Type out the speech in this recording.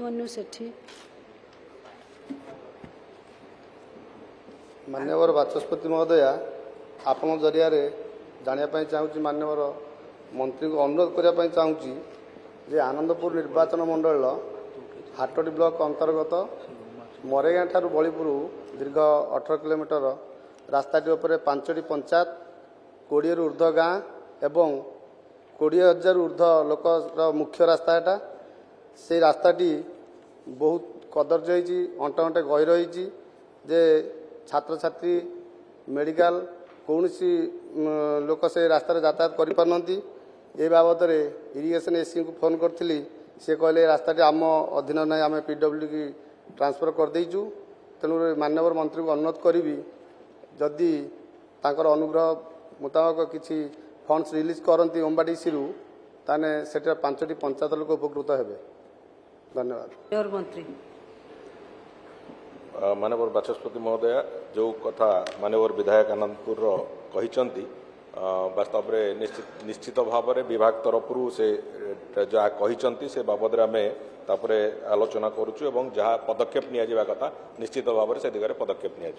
अभिमन्यु सेठी। मान्यवर बाचस्पति महोदय आपण जरिया जानापी चाहूँगी मान्यवर मंत्री को अनुरोध करने चाहूँगी जे आनंदपुर निर्वाचन मंडल हाटोटी ब्लॉक अंतर्गत मरेगा ठारू बड़ीपुर दीर्घ 18 किलोमीटर रास्ताटी उपर 5टी पंचायत 20 रु ऊर्ध्व गाँ एवं 20,000 ऊर्ध्व लोकर मुख्य रास्ता एटा से रास्ताटी बहुत कदर्य होती अंटे अंटे गहिर होती जे छात्र छात्री मेडिकल कौन सी लोक से रास्तार यातायात कर ए बाबद इरिगेशन एससी को फोन करी सी कहले रास्ताटी आम अधीन ना आम पीडब्ल्यू की ट्रांसफर कर देचु तेणु माननीय मंत्री को अनुरोध करी जदि तांकर अनुग्रह मुताबक किसी फंड्स रिलीज करती ओम्बाडीसी रु ताने सेटा 5टी पंचायत लोक उपकृत हेबे। धन्यवाद। मंत्री माननीय बाचस्पति महोदय जो कथा माननीय विधायक आनंदपुर कहते वास्तव में निश्चित भाव में विभाग तरफ से जहाँ कहते से बाबद आम आलोचना करुचु जहाँ पदक्षेप निया कथा निश्चित भाव में से दिगरे पदक्षेप निया।